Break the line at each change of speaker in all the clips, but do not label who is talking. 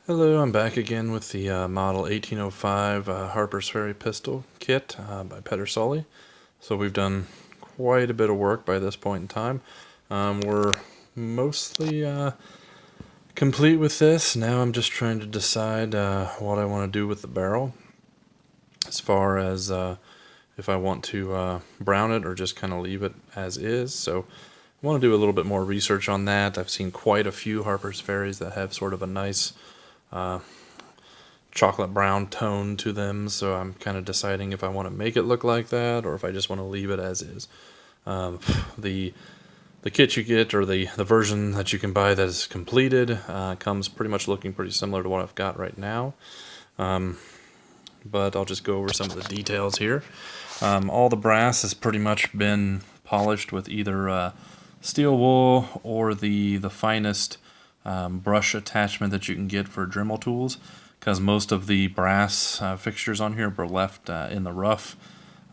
Hello, I'm back again with the model 1805 Harper's Ferry pistol kit by Pedersoli. So we've done quite a bit of work by this point in time. We're mostly complete with this. Now I'm just trying to decide what I want to do with the barrel, as far as if I want to brown it or just kind of leave it as is. So I want to do a little bit more research on that. I've seen quite a few Harper's Ferries that have sort of a nice chocolate brown tone to them, so I'm kind of deciding if I want to make it look like that or if I just want to leave it as is. The kit you get, or the version that you can buy that is completed, comes pretty much looking pretty similar to what I've got right now. But I'll just go over some of the details here. All the brass has pretty much been polished with either steel wool or the finest brush attachment that you can get for Dremel tools, because most of the brass fixtures on here were left in the rough.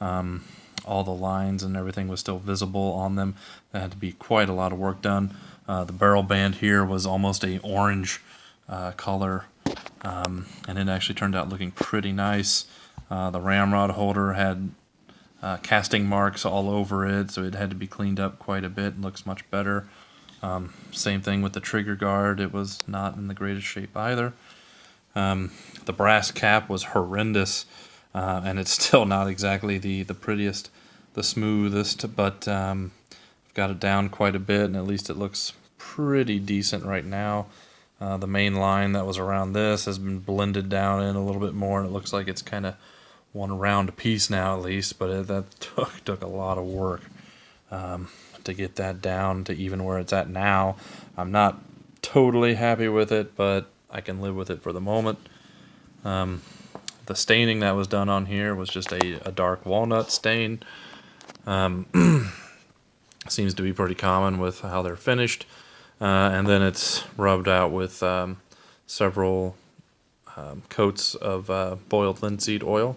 All the lines and everything was still visible on them. That had to be quite a lot of work done. The barrel band here was almost a orange color, and it actually turned out looking pretty nice. The ramrod holder had casting marks all over it, so it had to be cleaned up quite a bit and looks much better. Same thing with the trigger guard. It was not in the greatest shape either. The brass cap was horrendous, and it's still not exactly the prettiest, the smoothest, but I've got it down quite a bit, and at least it looks pretty decent right now. The main line that was around this has been blended down in a little bit more, and it looks like it's kind of one round piece now at least, but that took a lot of work to get that down to even where it's at now. I'm not totally happy with it, but I can live with it for the moment. The staining that was done on here was just a dark walnut stain. Seems to be pretty common with how they're finished. And then it's rubbed out with several coats of boiled linseed oil.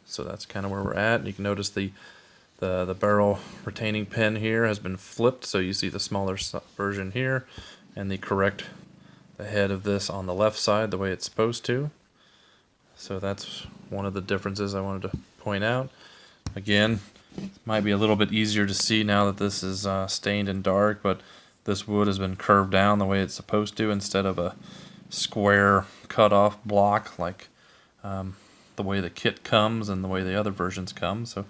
So that's kind of where we're at. You can notice the barrel retaining pin here has been flipped, so you see the smaller version here, and the head of this on the left side the way it's supposed to. So that's one of the differences I wanted to point out. Again, it might be a little bit easier to see now that this is stained and dark, but this wood has been curved down the way it's supposed to, instead of a square cut off block like the way the kit comes and the way the other versions come. So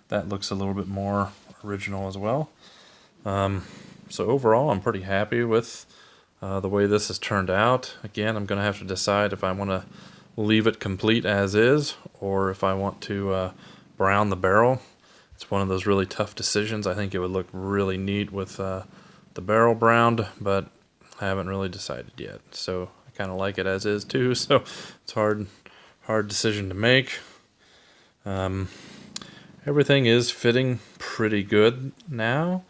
that looks a little bit more original as well. So overall, I'm pretty happy with the way this has turned out. Again, I'm going to have to decide if I want to leave it complete as is, or if I want to brown the barrel. It's one of those really tough decisions. I think it would look really neat with the barrel browned, but I haven't really decided yet. So I kind of like it as is too, so it's hard decision to make. Everything is fitting pretty good now.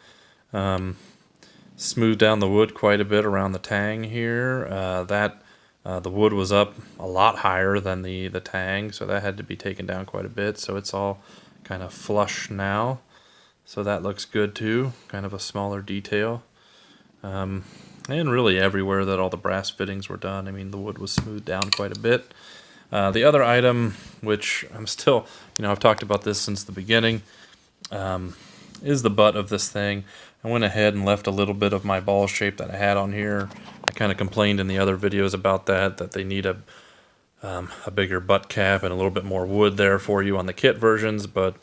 Smoothed down the wood quite a bit around the tang here. The wood was up a lot higher than the tang, so that had to be taken down quite a bit. So it's all kind of flush now. So that looks good too. Kind of a smaller detail. And really everywhere that all the brass fittings were done, I mean, the wood was smoothed down quite a bit. The other item, which I'm still, I've talked about this since the beginning, is the butt of this thing. I went ahead and left a little bit of my ball shape that I had on here. I kind of complained in the other videos about that they need a bigger butt cap and a little bit more wood there for you on the kit versions, but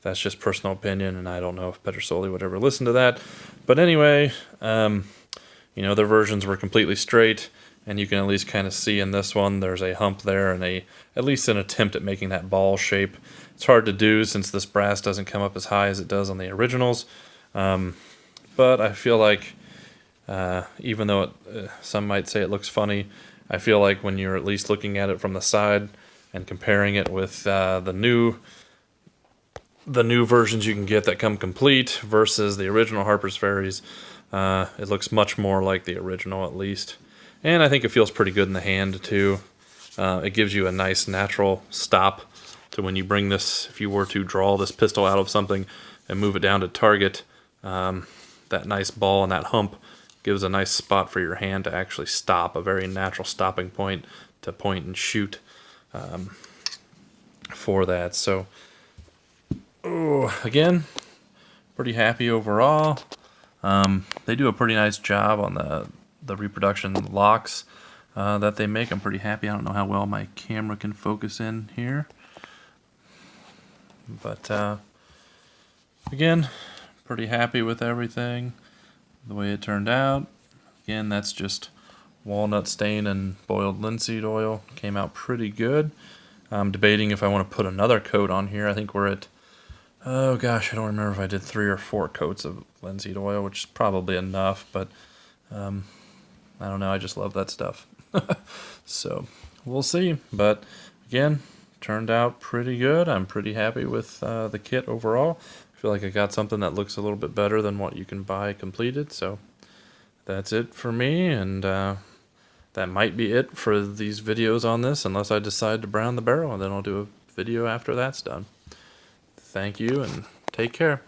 that's just personal opinion, and I don't know if Pedersoli would ever listen to that. But anyway, their versions were completely straight, and you can at least kind of see in this one there's a hump there and at least an attempt at making that ball shape. It's hard to do since this brass doesn't come up as high as it does on the originals, but I feel like even though some might say it looks funny, I feel like when you're at least looking at it from the side and comparing it with the new versions you can get that come complete versus the original Harper's Ferries, it looks much more like the original at least. And I think it feels pretty good in the hand too. It gives you a nice natural stop to when you bring this, if you were to draw this pistol out of something and move it down to target, that nice ball and that hump gives a nice spot for your hand to actually stop, a very natural stopping point to point and shoot for that. So, again, pretty happy overall. They do a pretty nice job on the reproduction locks that they make. I'm pretty happy. I don't know how well my camera can focus in here. But again, pretty happy with everything, the way it turned out. Again, that's just walnut stain and boiled linseed oil. Came out pretty good. I'm debating if I want to put another coat on here. I think we're at, oh gosh, I don't remember if I did 3 or 4 coats of linseed oil, which is probably enough, but I don't know, I just love that stuff. So we'll see, but again, turned out pretty good. I'm pretty happy with the kit overall. I feel like I got something that looks a little bit better than what you can buy completed, so that's it for me, and that might be it for these videos on this, unless I decide to brown the barrel, and then I'll do a video after that's done. Thank you, and take care.